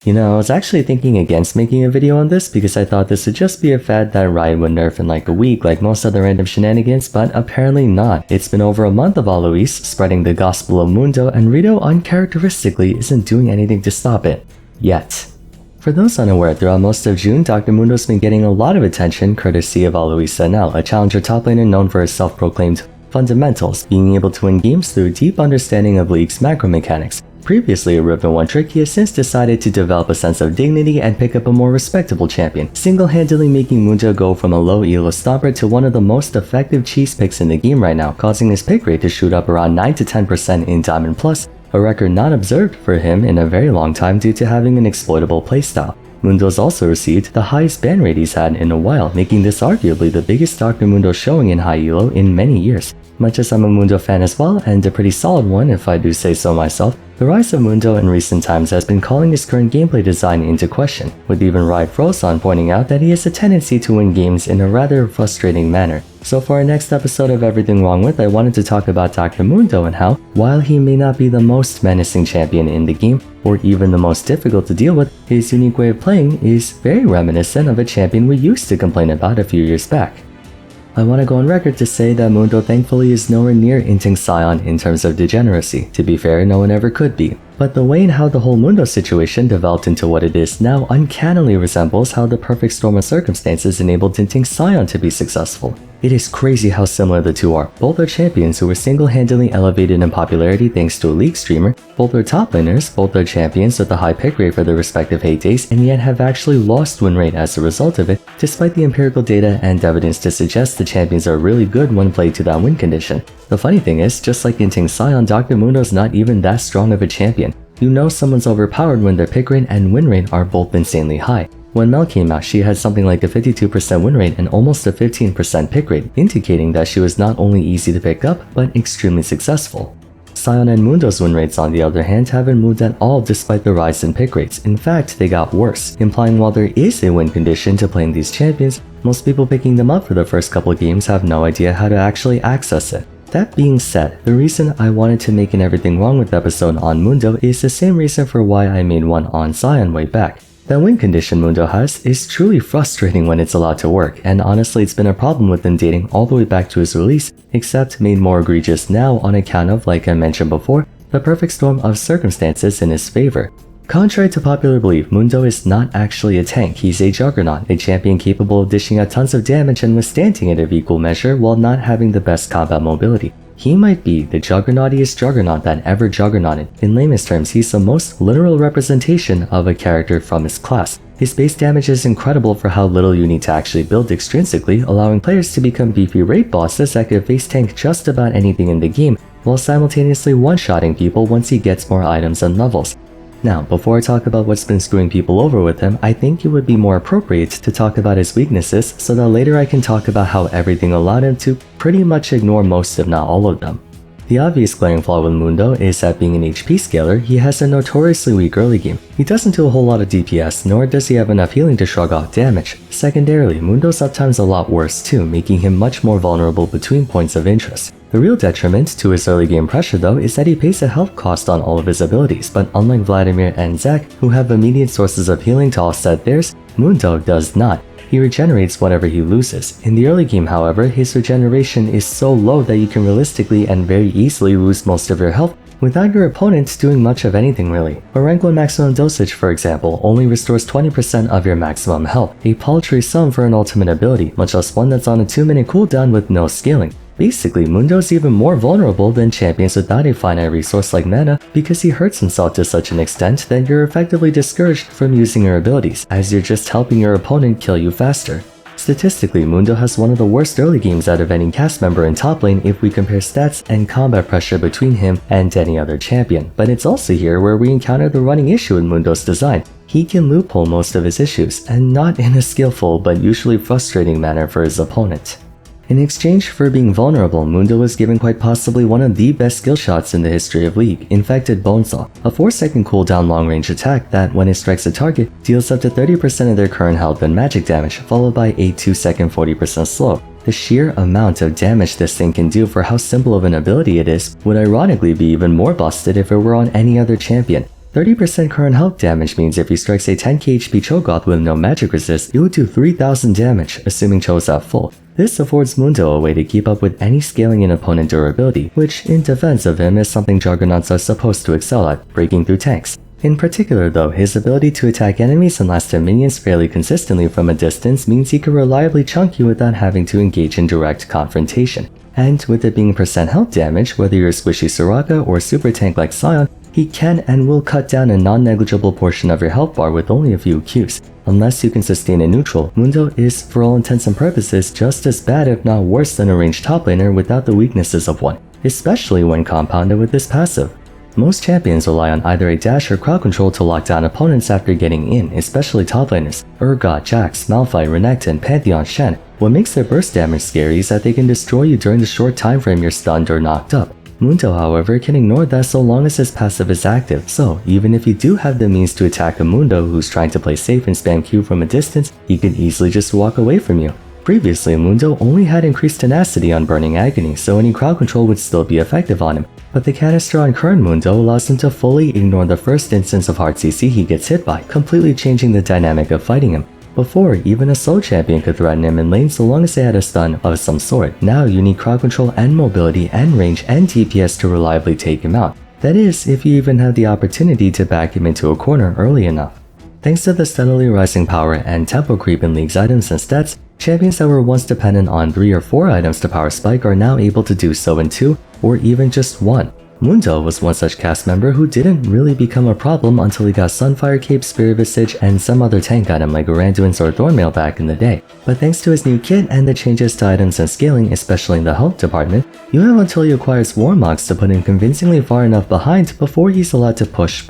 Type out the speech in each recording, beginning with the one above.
You know, I was actually thinking against making a video on this because I thought this would just be a fad that Riot would nerf in like a week like most other random shenanigans, but apparently not. It's been over a month of Alois spreading the gospel of Mundo, and Rito uncharacteristically isn't doing anything to stop it. Yet. For those unaware, throughout most of June, Dr. Mundo's been getting a lot of attention courtesy of Alois NL, a challenger top laner known for his self-proclaimed fundamentals, being able to win games through deep understanding of League's macro mechanics. Previously a Riven 1 trick, he has since decided to develop a sense of dignity and pick up a more respectable champion, single-handedly making Mundo go from a low elo stomper to one of the most effective cheese picks in the game right now, causing his pick rate to shoot up around 9 to 10% in Diamond Plus, a record not observed for him in a very long time due to having an exploitable playstyle. Mundo's also received the highest ban rate he's had in a while, making this arguably the biggest Dr. Mundo showing in high elo in many years. Much as I'm a Mundo fan as well, and a pretty solid one if I do say so myself, the rise of Mundo in recent times has been calling his current gameplay design into question, with even Riot Frozen pointing out that he has a tendency to win games in a rather frustrating manner. So for our next episode of Everything Wrong With, I wanted to talk about Dr. Mundo and how, while he may not be the most menacing champion in the game, or even the most difficult to deal with, his unique way of playing is very reminiscent of a champion we used to complain about a few years back. I want to go on record to say that Mundo thankfully is nowhere near inting Sion in terms of degeneracy. To be fair, no one ever could be. But the way and how the whole Mundo situation developed into what it is now uncannily resembles how the perfect storm of circumstances enabled inting Sion to be successful. It is crazy how similar the two are. Both are champions who were single-handedly elevated in popularity thanks to a League streamer, both are top laners, both are champions with a high pick rate for their respective heydays, and yet have actually lost win rate as a result of it, despite the empirical data and evidence to suggest the champions are really good when played to that win condition. The funny thing is, just like inting Sion, Dr. Mundo's not even that strong of a champion. You know someone's overpowered when their pick rate and win rate are both insanely high. When Mel came out, she had something like a 52% win rate and almost a 15% pick rate, indicating that she was not only easy to pick up, but extremely successful. Sion and Mundo's win rates on the other hand haven't moved at all despite the rise in pick rates. In fact, they got worse, implying while there is a win condition to playing these champions, most people picking them up for the first couple of games have no idea how to actually access it. That being said, the reason I wanted to make an Everything Wrong With episode on Mundo is the same reason for why I made one on Sion way back. The win condition Mundo has is truly frustrating when it's allowed to work, and honestly it's been a problem with him dating all the way back to his release, except made more egregious now on account of, like I mentioned before, the perfect storm of circumstances in his favor. Contrary to popular belief, Mundo is not actually a tank, he's a juggernaut, a champion capable of dishing out tons of damage and withstanding it of equal measure while not having the best combat mobility. He might be the juggernautiest juggernaut that ever juggernauted. In layman's terms, he's the most literal representation of a character from his class. His base damage is incredible for how little you need to actually build extrinsically, allowing players to become beefy raid bosses that can face tank just about anything in the game, while simultaneously one-shotting people once he gets more items and levels. Now, before I talk about what's been screwing people over with him, I think it would be more appropriate to talk about his weaknesses so that later I can talk about how everything allowed him to pretty much ignore most if not all of them. The obvious glaring flaw with Mundo is that being an HP scaler, he has a notoriously weak early game. He doesn't do a whole lot of DPS, nor does he have enough healing to shrug off damage. Secondarily, Mundo's uptime's a lot worse too, making him much more vulnerable between points of interest. The real detriment to his early game pressure though is that he pays a health cost on all of his abilities, but unlike Vladimir and Zac, who have immediate sources of healing to offset theirs, Mundo does not. He regenerates whatever he loses. In the early game, however, his regeneration is so low that you can realistically and very easily lose most of your health without your opponent doing much of anything really. A rank 1 maximum dosage, for example, only restores 20% of your maximum health, a paltry sum for an ultimate ability, much less one that's on a 2-minute cooldown with no scaling. Basically, Mundo's even more vulnerable than champions without a finite resource like mana because he hurts himself to such an extent that you're effectively discouraged from using your abilities, as you're just helping your opponent kill you faster. Statistically, Mundo has one of the worst early games out of any cast member in top lane if we compare stats and combat pressure between him and any other champion, but it's also here where we encounter the running issue in Mundo's design. He can loophole most of his issues, and not in a skillful but usually frustrating manner for his opponent. In exchange for being vulnerable, Mundo was given quite possibly one of the best skill shots in the history of League, Infected Bonesaw, a 4-second cooldown long-range attack that, when it strikes a target, deals up to 30% of their current health and magic damage, followed by a 2-second 40% slow. The sheer amount of damage this thing can do for how simple of an ability it is would ironically be even more busted if it were on any other champion. 30% current health damage means if he strikes a 10k HP Cho'Gath with no magic resist, it would do 3000 damage, assuming Cho's at full. This affords Mundo a way to keep up with any scaling in opponent durability, which, in defense of him, is something Juggernauts are supposed to excel at, breaking through tanks. In particular though, his ability to attack enemies and last hit minions fairly consistently from a distance means he can reliably chunk you without having to engage in direct confrontation. And with it being percent health damage, whether you're a squishy Soraka or super tank like Sion, he can and will cut down a non-negligible portion of your health bar with only a few Qs. Unless you can sustain a neutral, Mundo is, for all intents and purposes, just as bad if not worse than a ranged top laner without the weaknesses of one, especially when compounded with this passive. Most champions rely on either a dash or crowd control to lock down opponents after getting in, especially top laners. Urgot, Jax, Malphite, Renekton, Pantheon, Shen. What makes their burst damage scary is that they can destroy you during the short time frame you're stunned or knocked up. Mundo, however, can ignore that so long as his passive is active, so even if you do have the means to attack a Mundo who's trying to play safe and spam Q from a distance, he can easily just walk away from you. Previously, Mundo only had increased tenacity on Burning Agony, so any crowd control would still be effective on him, but the canister on current Mundo allows him to fully ignore the first instance of hard CC he gets hit by, completely changing the dynamic of fighting him. Before, even a slow champion could threaten him in lane so long as they had a stun of some sort. Now you need crowd control and mobility and range and DPS to reliably take him out. That is, if you even have the opportunity to back him into a corner early enough. Thanks to the steadily rising power and tempo creep in League's items and stats, champions that were once dependent on 3 or 4 items to power spike are now able to do so in 2 or even just 1. Mundo was one such cast member who didn't really become a problem until he got Sunfire Cape, Spirit Visage, and some other tank item like Uranduin's or Thornmail back in the day. But thanks to his new kit and the changes to items and scaling, especially in the health department, you have until he acquires Warmogs to put him convincingly far enough behind before he's allowed to push.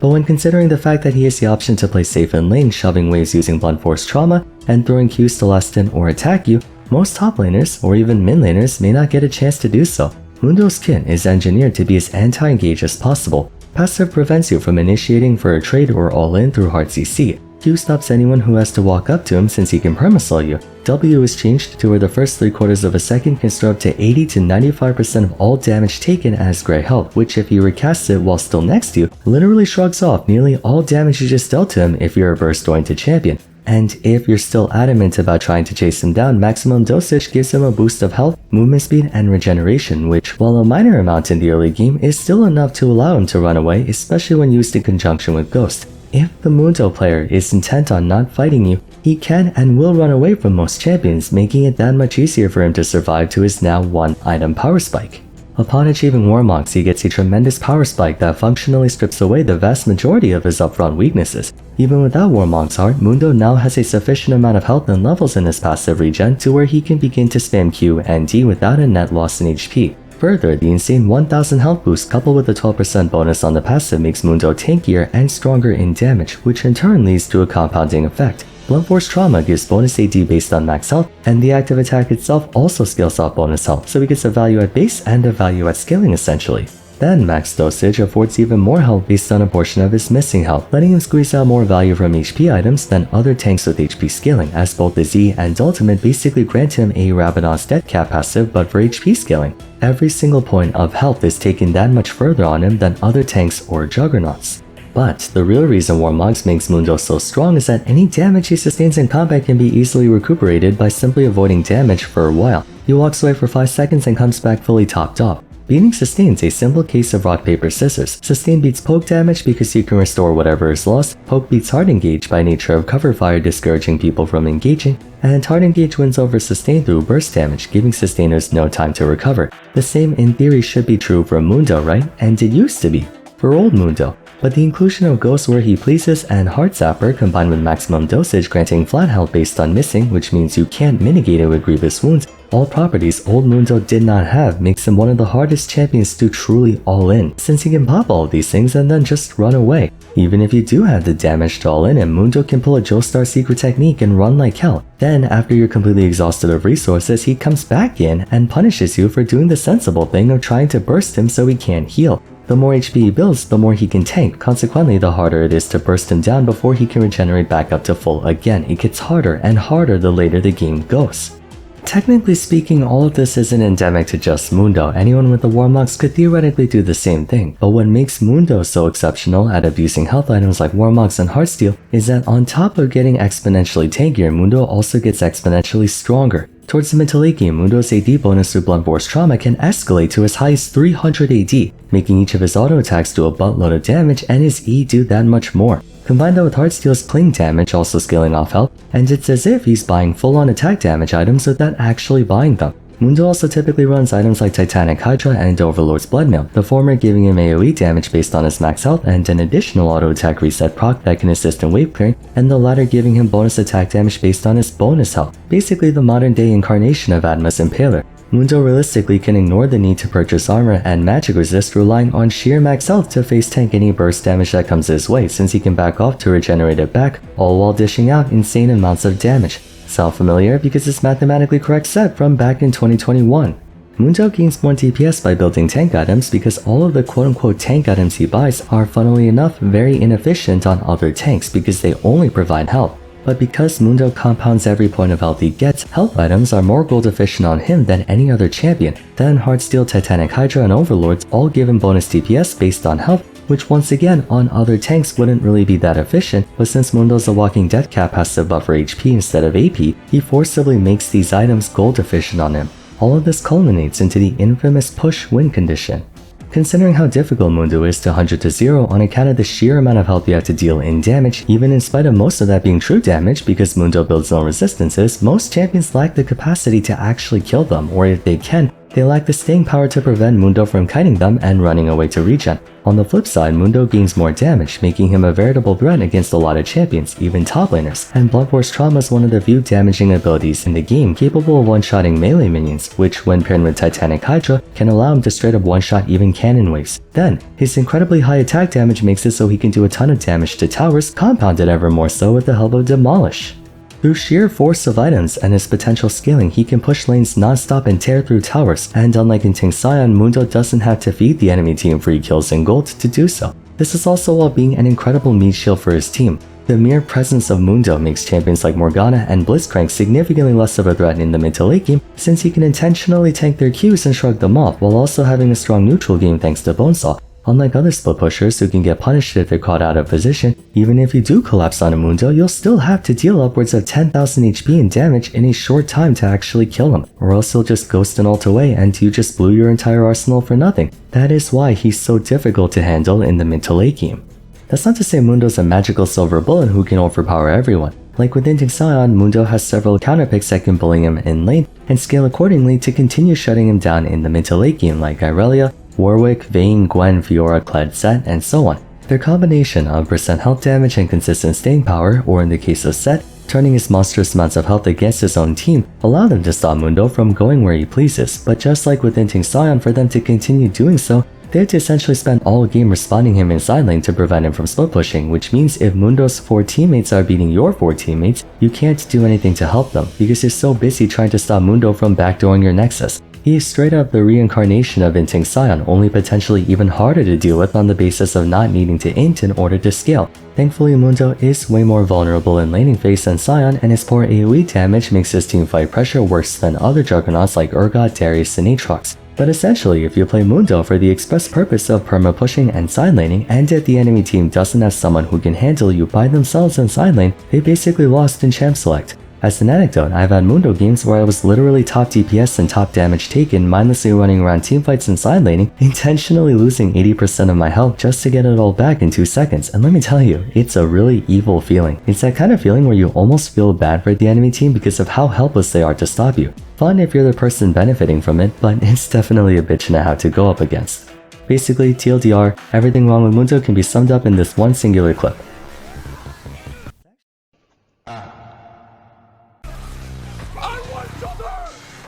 But when considering the fact that he has the option to play safe in lane, shoving waves using blunt force trauma, and throwing Qs to last in or attack you, most top laners, or even mid laners, may not get a chance to do so. Mundo's kit is engineered to be as anti-engage as possible. Passive prevents you from initiating for a trade or all-in through hard CC. Q stops anyone who has to walk up to him since he can permasol you. W is changed to where the first 3/4 of a second can store up to 80 to 95% of all damage taken as gray health, which if you recast it while still next to you, literally shrugs off nearly all damage you just dealt to him if you're a burst-oriented champion. And if you're still adamant about trying to chase him down, maximum dosage gives him a boost of health, movement speed, and regeneration, which, while a minor amount in the early game, is still enough to allow him to run away, especially when used in conjunction with Ghost. If the Mundo player is intent on not fighting you, he can and will run away from most champions, making it that much easier for him to survive to his now 1-item power spike. Upon achieving Warmogs, he gets a tremendous power spike that functionally strips away the vast majority of his upfront weaknesses. Even without Warmog's heart, Mundo now has a sufficient amount of health and levels in his passive regen to where he can begin to spam Q and D without a net loss in HP. Further, the insane 1000 health boost coupled with a 12% bonus on the passive makes Mundo tankier and stronger in damage, which in turn leads to a compounding effect. Blunt Force Trauma gives bonus AD based on max health, and the active attack itself also scales off bonus health, so he gets a value at base and a value at scaling essentially. Then max dosage affords even more health based on a portion of his missing health, letting him squeeze out more value from HP items than other tanks with HP scaling, as both the Z and Ultimate basically grant him a Rabadon's Death Cap passive but for HP scaling. Every single point of health is taken that much further on him than other tanks or Juggernauts. But the real reason Warmogs makes Mundo so strong is that any damage he sustains in combat can be easily recuperated by simply avoiding damage for a while. He walks away for 5 seconds and comes back fully topped off. Beating Sustain's a simple case of rock, paper, scissors. Sustain beats poke damage because you can restore whatever is lost, poke beats hard engage by nature of cover fire discouraging people from engaging, and hard engage wins over sustain through burst damage, giving sustainers no time to recover. The same in theory should be true for Mundo, right? And it used to be. For old Mundo. But the inclusion of Ghost Where He Pleases and Heart Zapper combined with maximum dosage granting flat health based on missing, which means you can't mitigate it with grievous wounds, all properties old Mundo did not have, makes him one of the hardest champions to truly all in, since he can pop all of these things and then just run away. Even if you do have the damage to all in him, Mundo can pull a Joestar secret technique and run like hell. Then, after you're completely exhausted of resources, he comes back in and punishes you for doing the sensible thing of trying to burst him so he can't heal. The more HP he builds, the more he can tank, consequently the harder it is to burst him down before he can regenerate back up to full again. It gets harder and harder the later the game goes. Technically speaking, all of this isn't endemic to just Mundo. Anyone with the Warmogs could theoretically do the same thing. But what makes Mundo so exceptional at abusing health items like Warmogs and Heartsteel is that on top of getting exponentially tankier, Mundo also gets exponentially stronger. Towards the mid to late game, Mundo's AD bonus through Blunt Force Trauma can escalate to as high as 300 AD, making each of his auto attacks do a buttload of damage and his E do that much more. Combine that with Heartsteel's cling damage also scaling off health, and it's as if he's buying full-on attack damage items without actually buying them. Mundo also typically runs items like Titanic Hydra and Overlord's Bloodmail, the former giving him AoE damage based on his max health and an additional auto attack reset proc that can assist in wave clearing, and the latter giving him bonus attack damage based on his bonus health, basically the modern day incarnation of Atma's Impaler. Mundo realistically can ignore the need to purchase armor and magic resist, relying on sheer max health to face tank any burst damage that comes his way, since he can back off to regenerate it back, all while dishing out insane amounts of damage. Sound familiar? Because it's mathematically correct set from back in 2021. Mundo gains more DPS by building tank items because all of the quote-unquote tank items he buys are, funnily enough, very inefficient on other tanks because they only provide health. But because Mundo compounds every point of health he gets, health items are more gold efficient on him than any other champion. Then Heartsteel, Titanic Hydra, and Overlords all give him bonus DPS based on health, which once again on other tanks wouldn't really be that efficient, but since Mundo's a walking death cap has to buffer HP instead of AP, he forcibly makes these items gold efficient on him. All of this culminates into the infamous push win condition. Considering how difficult Mundo is to 100 to 0 on account of the sheer amount of health you have to deal in damage, even in spite of most of that being true damage because Mundo builds no resistances, most champions lack the capacity to actually kill them, or if they can, they lack the staying power to prevent Mundo from kiting them and running away to regen. On the flip side, Mundo gains more damage, making him a veritable threat against a lot of champions, even top laners, and Blunt Force Trauma is one of the few damaging abilities in the game capable of one-shotting melee minions, which when paired with Titanic Hydra, can allow him to straight up one-shot even cannon waves. Then, his incredibly high attack damage makes it so he can do a ton of damage to towers, compounded ever more so with the help of Demolish. Through sheer force of items and his potential scaling, he can push lanes non-stop and tear through towers, and unlike inting Sion, Mundo doesn't have to feed the enemy team free kills and gold to do so. This is also while being an incredible meat shield for his team. The mere presence of Mundo makes champions like Morgana and Blitzcrank significantly less of a threat in the mid to late game, since he can intentionally tank their Qs and shrug them off, while also having a strong neutral game thanks to Bonesaw. Unlike other split pushers who can get punished if they're caught out of position, even if you do collapse on a Mundo, you'll still have to deal upwards of 10,000 HP in damage in a short time to actually kill him, or else he'll just ghost and ult away and you just blew your entire arsenal for nothing. That is why he's so difficult to handle in the mid to late game. That's not to say Mundo's a magical silver bullet who can overpower everyone. Like with inting Sion, Mundo has several counterpicks that can bully him in lane and scale accordingly to continue shutting him down in the mid to late game like Irelia, Warwick, Vayne, Gwen, Fiora, Kled, Set, and so on. Their combination of percent health damage and consistent staying power, or in the case of Set, turning his monstrous amounts of health against his own team, allow them to stop Mundo from going where he pleases, but just like with inting Sion, for them to continue doing so, they have to essentially spend all game responding him in side lane to prevent him from split pushing, which means if Mundo's 4 teammates are beating your 4 teammates, you can't do anything to help them, because you're so busy trying to stop Mundo from backdooring your Nexus. He is straight up the reincarnation of inting Sion, only potentially even harder to deal with on the basis of not needing to int in order to scale. Thankfully, Mundo is way more vulnerable in laning phase than Sion, and his poor AoE damage makes his teamfight pressure worse than other juggernauts like Urgot, Darius, and Aatrox. But essentially, if you play Mundo for the express purpose of perma-pushing and side laning, and if the enemy team doesn't have someone who can handle you by themselves in side lane, they basically lost in champ select. As an anecdote, I've had Mundo games where I was literally top DPS and top damage taken, mindlessly running around teamfights and side laning, intentionally losing 80% of my health just to get it all back in 2 seconds, and let me tell you, it's a really evil feeling. It's that kind of feeling where you almost feel bad for the enemy team because of how helpless they are to stop you. Fun if you're the person benefiting from it, but it's definitely a bitch to have to go up against. Basically, TLDR, everything wrong with Mundo can be summed up in this one singular clip.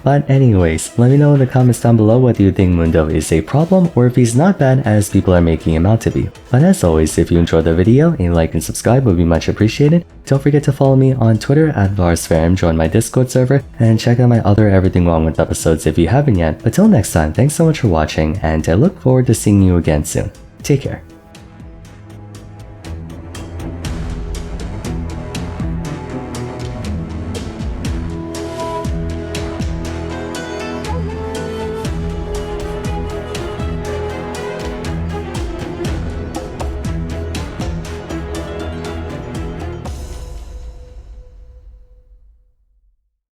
But anyways, let me know in the comments down below whether you think Mundo is a problem or if he's not bad as people are making him out to be. But as always, if you enjoyed the video, a like and subscribe would be much appreciated. Don't forget to follow me on Twitter at Vars, join my Discord server, and check out my other Everything Wrong With episodes if you haven't yet. But till next time, thanks so much for watching, and I look forward to seeing you again soon. Take care.